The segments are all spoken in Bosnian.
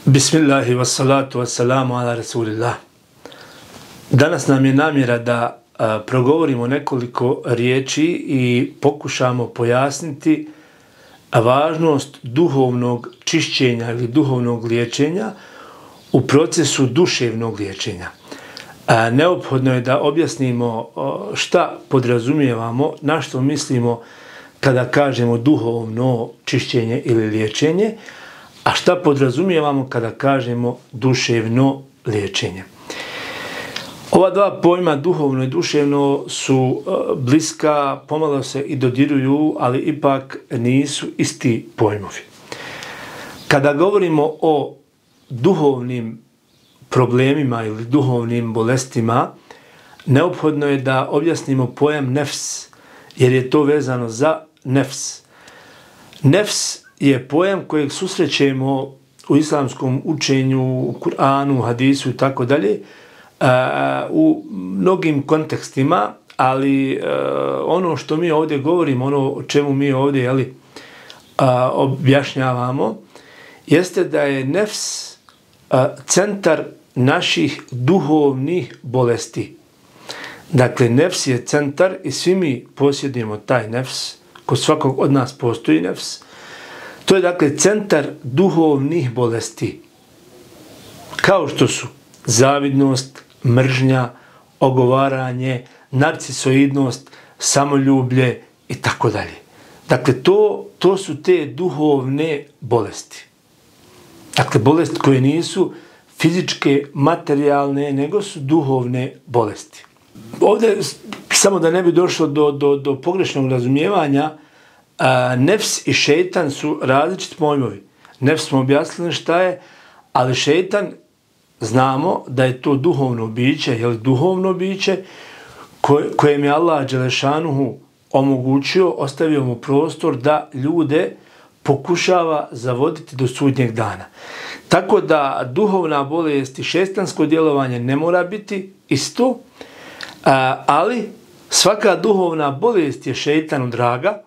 Bismillahi wassalatu wassalamu ala rasulillah. Danas nam je namjera da progovorimo nekoliko riječi i pokušamo pojasniti važnost duhovnog čišćenja ili duhovnog liječenja u procesu duševnog liječenja. Neophodno je da objasnimo šta podrazumijevamo, na što mislimo kada kažemo duhovno čišćenje ili liječenje, a šta podrazumijevamo kada kažemo duševno liječenje. Ova dva pojma, duhovno i duševno, su bliska, pomalo se i dodiruju, ali ipak nisu isti pojmovi. Kada govorimo o duhovnim problemima ili duhovnim bolestima, neophodno je da objasnimo pojam nefs, jer je to vezano za nefs. Nefs je pojam kojeg susrećemo u islamskom učenju, u Kur'anu, hadisu i tako dalje, u mnogim kontekstima, ali ono što mi ovdje govorimo, ono o čemu mi ovdje objašnjavamo, jeste da je nefs centar naših duhovnih bolesti. Dakle, nefs je centar i svi mi posjedujemo taj nefs, kod svakog od nas postoji nefs. To je dakle centar duhovnih bolesti, kao što su zavidnost, mržnja, ogovaranje, narcisoidnost, samoljublje i tako dalje. Dakle, to su te duhovne bolesti. Dakle, bolesti koje nisu fizičke, materijalne, nego su duhovne bolesti. Ovdje, samo da ne bi došlo do pogrešnog razumijevanja, nefs i šeitan su različiti pojmovi. Nefs smo objasnili šta je, ali šeitan znamo da je to duhovno biće, duhovno biće kojem je Allah dželešanuhu omogućio, ostavio mu prostor da ljude pokušava zavoditi do sudnjeg dana. Tako da duhovna bolest i šeitansko djelovanje ne mora biti isto, ali svaka duhovna bolest je šeitanu draga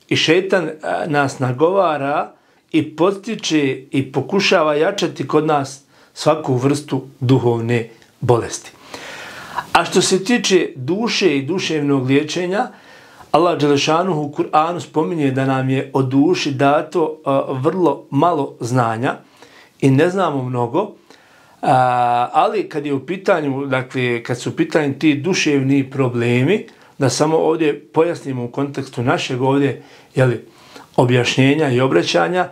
i šeitan nas nagovara i potiče i pokušava jačati kod nas svaku vrstu duhovne bolesti. A što se tiče duše i duševnog liječenja, Allah dželešanuhu u Kur'anu spominje da nam je o duši dato vrlo malo znanja i ne znamo mnogo, ali kad je u pitanju, dakle, kad su u pitanju ti duševni problemi, da samo ovdje pojasnimo u kontekstu našeg ovdje objašnjenja i obraćanja,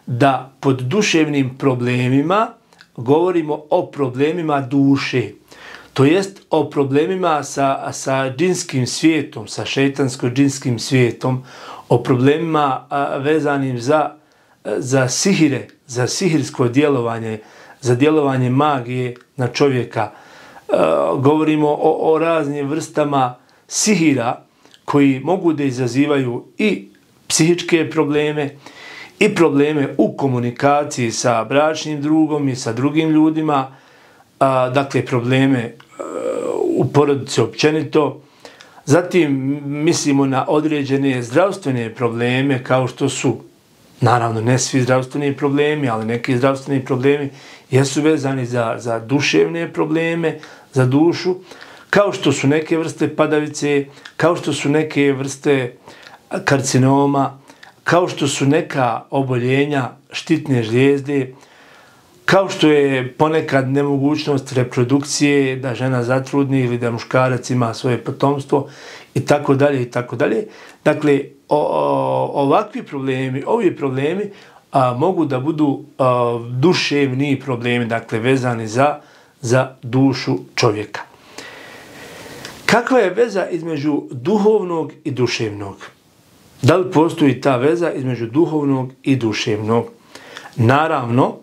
da pod duševnim problemima govorimo o problemima duše. To jest o problemima sa džinskim svijetom, sa šeitansko-džinskim svijetom, o problemima vezanim za sihire, za sihirsko djelovanje, za djelovanje magije na čovjeka. Govorimo o raznim vrstama sihira koji mogu da izazivaju i psihičke probleme i probleme u komunikaciji sa bračnim drugom i sa drugim ljudima, dakle probleme u porodici općenito. Zatim mislimo na određene zdravstvene probleme, kao što su, naravno ne svi zdravstveni problemi, ali neki zdravstveni problemi jesu vezani za duševne probleme, za dušu, kao što su neke vrste padavice, kao što su neke vrste karcinoma, kao što su neka oboljenja štitne žlijezde, kao što je ponekad nemogućnost reprodukcije, da žena zatrudni ili da muškarac ima svoje potomstvo i tako dalje i tako dalje. Dakle, ovakvi problemi, ovi problemi mogu da budu duševni problemi, dakle vezani za dušu čovjeka. Kakva je veza između duhovnog i duševnog? Da li postoji ta veza između duhovnog i duševnog? Naravno,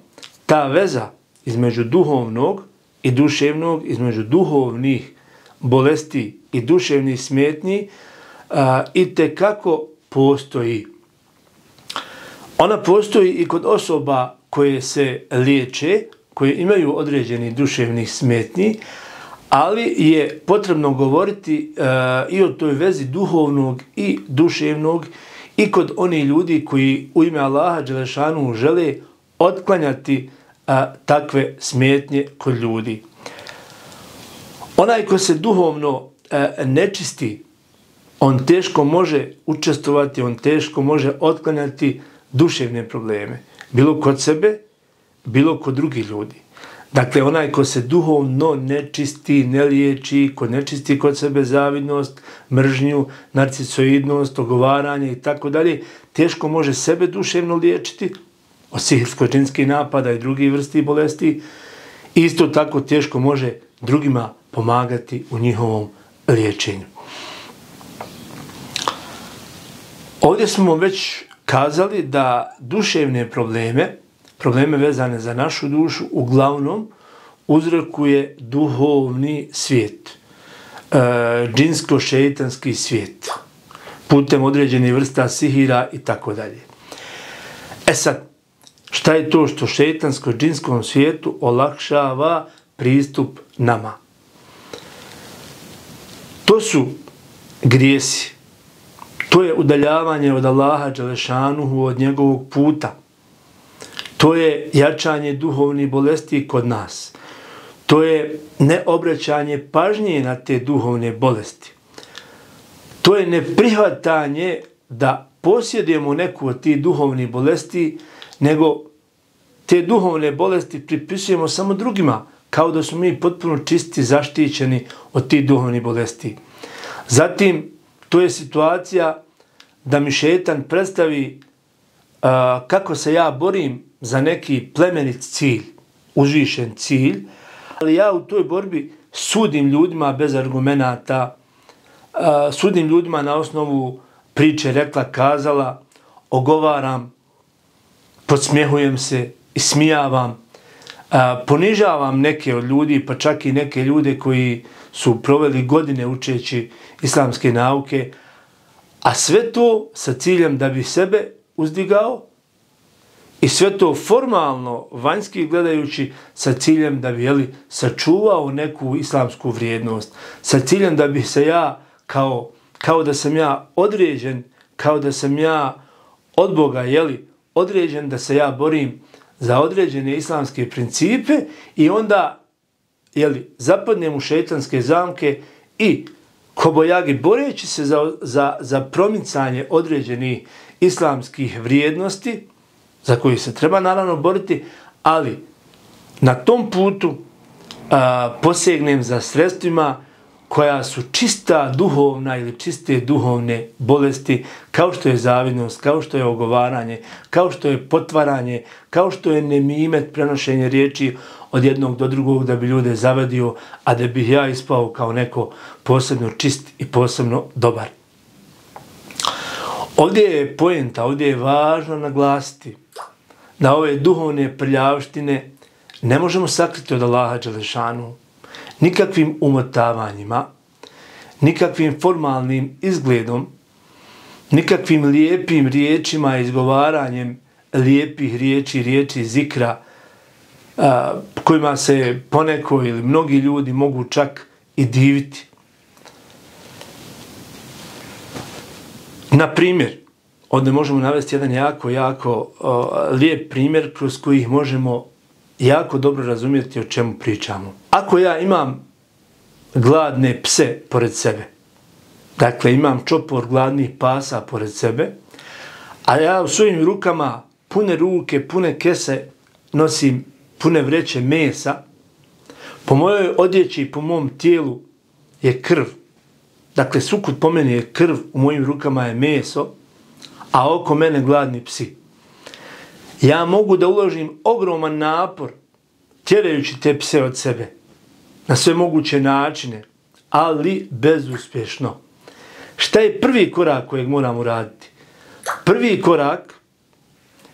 ta veza između duhovnog i duševnog, između duhovnih bolesti i duševnih smetnji, itekako postoji. Ona postoji i kod osoba koje se liječe, koje imaju određeni duševnih smetnji, ali je potrebno govoriti i o toj vezi duhovnog i duševnog i kod onih ljudi koji u ime Allaha dželešanu žele otklanjati takve smetnje kod ljudi. Onaj ko se duhovno nečisti, on teško može učestvovati, on teško može otklanjati duševne probleme. Bilo kod sebe, bilo kod drugih ljudi. Dakle, onaj ko se duhovno nečisti, ne liječi, ko nečisti kod sebe zavidnost, mržnju, narcisoidnost, ogovaranje i tako dalje, teško može sebe duševno liječiti od psihičko-džinskih napada i drugih vrsti bolesti. Isto tako teško može drugima pomagati u njihovom liječenju. Ovdje smo već kazali da duševne probleme vezane za našu dušu, uglavnom uzrokuje duhovni svijet, džinsko-šeitanski svijet, putem određenih vrsta sihira i tako dalje. Sad, šta je to što šeitansko-džinskom svijetu olakšava pristup nama? To su grijesi, to je udaljavanje od Allaha Đelešanuhu, od njegovog puta. To je jačanje duhovnih bolesti kod nas. To je neobraćanje pažnje na te duhovne bolesti. To je neprihvatanje da posjedujemo neku od tih duhovnih bolesti, nego te duhovne bolesti pripisujemo samo drugima, kao da smo mi potpuno čisti, zaštićeni od tih duhovnih bolesti. Zatim, to je situacija da mi šejtan predstavi kako se ja borim za neki plemenit cilj, uzvišen cilj, ali ja u toj borbi sudim ljudima bez argumenata, sudim ljudima na osnovu priče rekla, kazala, ogovaram, podsmjehujem se, ismijavam, ponižavam neke od ljudi, pa čak i neke ljude koji su proveli godine učeći islamske nauke, a sve to sa ciljem da bi sebe uzdigao i sve to formalno, vanjski gledajući, sa ciljem da bi sačuvao neku islamsku vrijednost, sa ciljem da bi se ja, kao da sam ja određen, kao da sam ja od Boga, određen da se ja borim za određene islamske principe i onda, zapadnem u šejtanske zamke i kobojagi, boreći se za promicanje određenih islamskih vrijednosti, za koji se treba naravno boriti, ali na tom putu posegnem za sredstvima koja su čista duhovna ili čiste duhovne bolesti, kao što je zavidnost, kao što je ogovaranje, kao što je potvaranje, kao što je nemimet, prenošenje riječi od jednog do drugog da bi ljude zavadio, a da bih ja ispao kao neko posebno čist i posebno dobar. Ovdje je poenta, ovdje je važno naglasiti da ove duhovne prljavštine ne možemo sakriti od Allaha Đelešanu nikakvim umotavanjima, nikakvim formalnim izgledom, nikakvim lijepim riječima, izgovaranjem lijepih riječi zikra, kojima se poneko ili mnogi ljudi mogu čak i diviti. Na primjer, ovdje možemo navesti jedan jako lijep primjer kroz koji možemo jako dobro razumjeti o čemu pričamo. Ako ja imam gladne pse pored sebe, dakle imam čopor gladnih pasa pored sebe, a ja u svojim rukama pune ruke, pune kese nosim pune vreće mesa, po mojoj odjeći i po mom tijelu je krv. Dakle, sukut po meni je krv, u mojim rukama je meso, a oko mene gladni psi. Ja mogu da uložim ogroman napor tjerajući te pse od sebe na sve moguće načine, ali bezuspješno. Šta je prvi korak kojeg moram uraditi? Prvi korak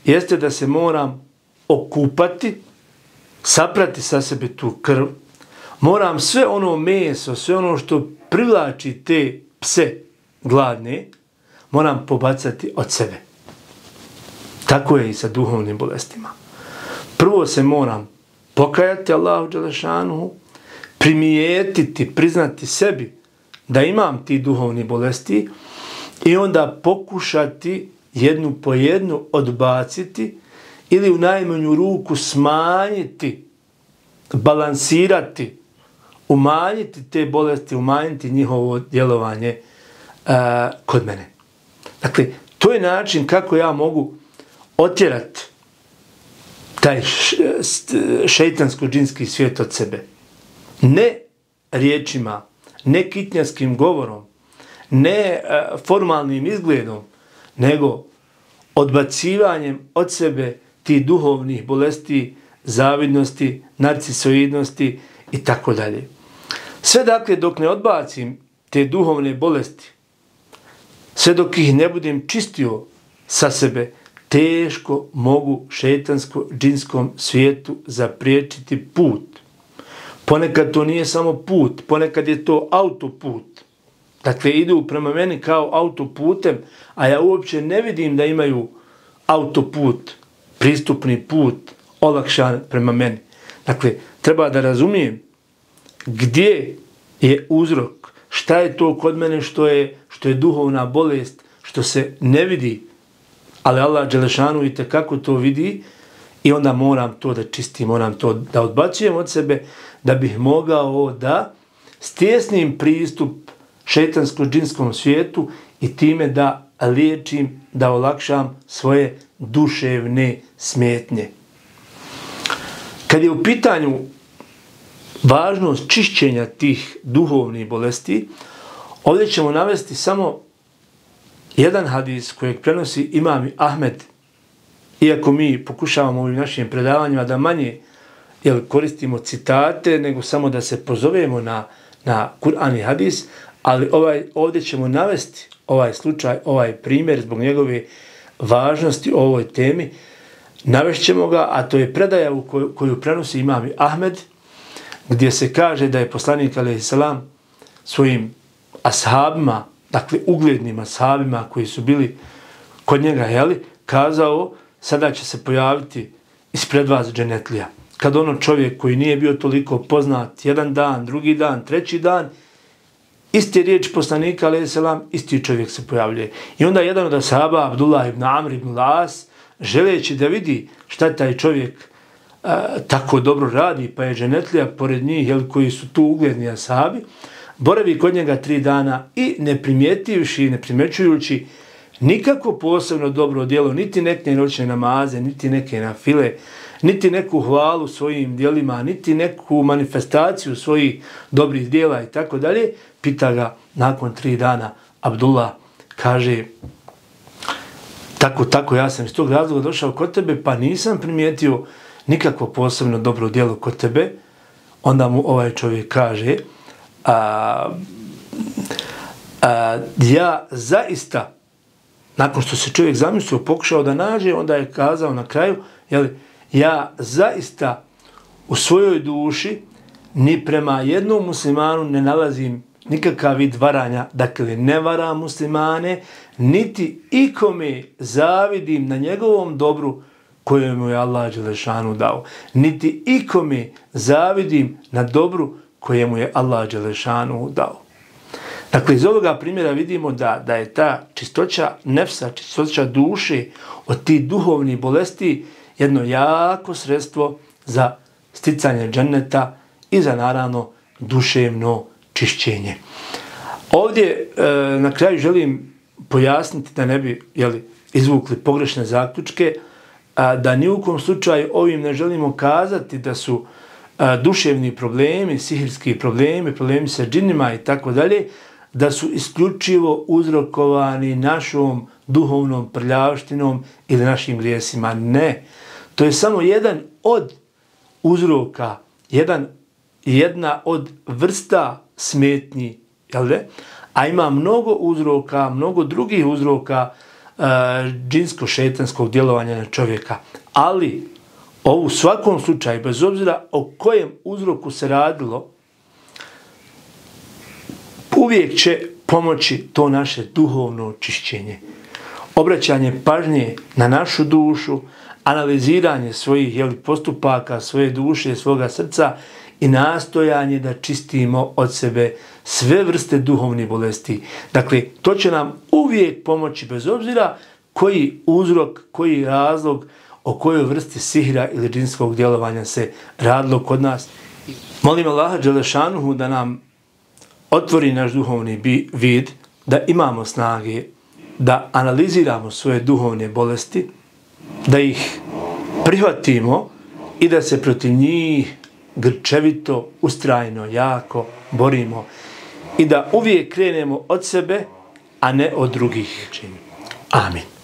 jeste da se moram okupati, saprati sa sebe tu krv, moram sve ono meso, sve ono što privlači te pse gladne, moram pobacati od sebe. Tako je i sa duhovnim bolestima. Prvo se moram pokajati Allahu Đelešanuhu, primijetiti, priznati sebi da imam ti duhovni bolesti i onda pokušati jednu po jednu odbaciti ili u najmanju ruku smanjiti, balansirati, umanjiti te bolesti, umanjiti njihovo djelovanje kod mene. Dakle, to je način kako ja mogu otjerati taj šeitansko-džinski svijet od sebe. Ne riječima, ne kitnjaskim govorom, ne formalnim izgledom, nego odbacivanjem od sebe tih duhovnih bolesti, zavidnosti, narcisoidnosti i tako dalje. Sve dakle dok ne odbacim te duhovne bolesti, sve dok ih ne budem čistio sa sebe, teško mogu šeitansko-džinskom svijetu zapriječiti put. Ponekad to nije samo put, ponekad je to autoput. Dakle, idu prema meni kao autoputem, a ja uopće ne vidim da imaju autoput, pristupni put, olakšan prema meni. Dakle, treba da razumijem gdje je uzrok, šta je to kod mene što je duhovna bolest, što se ne vidi, ali Allah dželešanu itekako to vidi i onda moram to da čistim, moram to da odbacujem od sebe da bih mogao da stjesnim pristup šeitansko-džinskom svijetu i time da liječim, da olakšam svoje duševne smetnje. Kad je u pitanju važnost čišćenja tih duhovnih bolesti, ovdje ćemo navesti samo jedan hadis kojeg prenosi imam Ahmed, iako mi pokušavamo u našim predavanjima da manje koristimo citate, nego samo da se pozovemo na Kur'an i hadis, ali ovdje ćemo navesti ovaj slučaj, ovaj primjer zbog njegove važnosti o ovoj temi. Navešćemo ga, a to je predaja koju prenosi imam Ahmed, gdje se kaže da je poslanik alejhiselam svojim ashabima, dakle uglednim ashabima koji su bili kod njega, kazao, sada će se pojaviti ispred vas dženetlija. Kad ono čovjek koji nije bio toliko poznat, jedan dan, drugi dan, treći dan, isti riječ poslanika alejhiselam, isti čovjek se pojavljuje. I onda jedan od ashaba, Abdullah ibn Amr ibn Las, želeći da vidi šta taj čovjek tako dobro radi, pa je dženetlija pored njih, koji su tu ugledni ashabi, boravi kod njega 3 dana i ne primjetivši, ne primjećujući nikako posebno dobro djelo, niti neke noćne namaze, niti neke nafile, niti neku hvalu svojim djelima, niti neku manifestaciju svojih dobrih djela i tako dalje, pita ga nakon 3 dana Abdullah, kaže, tako, ja sam iz tog razloga došao kod tebe, pa nisam primijetio nikakvo posebno dobro djelo kod tebe. Onda mu ovaj čovjek kaže, ja zaista, nakon što se čovjek zamislio, pokušao da nađe, onda je kazao na kraju, ja zaista u svojoj duši ni prema jednom muslimanu ne nalazim nikakav vid varanja, dakle ne varam muslimane, niti ikome zavidim na njegovom dobru koje mu je Allah dželešanu dao. Niti ikome zavidim na dobru koje mu je Allah dželešanu dao. Dakle, iz ovoga primjera vidimo da je ta čistoća nefsa, čistoća duše od tih duhovnih bolesti jedno jako sredstvo za sticanje dženneta i za naravno duševno čišćenje. Ovdje na kraju želim pojasniti da ne bi izvukli pogrešne zaključke, da ni u kom slučaju ovim ne želimo kazati da su duševni problemi, sihirski problemi, problemi sa džinima i tako dalje, da su isključivo uzrokovani našom duhovnom prljavštinom ili našim grijesima. Ne. To je samo jedan od uzroka, jedna od vrsta smetnji, a ima mnogo uzroka, mnogo drugih uzroka džinsko-šetanskog djelovanja na čovjeka. Ali u svakom slučaju, bez obzira o kojem uzroku se radilo, uvijek će pomoći to naše duhovno očišćenje. Obraćanje pažnje na našu dušu, analiziranje svojih postupaka, svoje duše, svoga srca i nastojanje da čistimo od sebe sve vrste duhovnih bolesti. Dakle, to će nam uvijek pomoći bez obzira koji uzrok, koji razlog o kojoj vrsti sihra ili džinskog djelovanja se radilo kod nas. Molim Allaha Đelešanuhu da nam otvori naš duhovni vid, da imamo snage, da analiziramo svoje duhovne bolesti, da ih prihvatimo i da se protiv njih grčevito, ustrajno, jako borimo i da uvijek krenemo od sebe, a ne od drugih. Amin.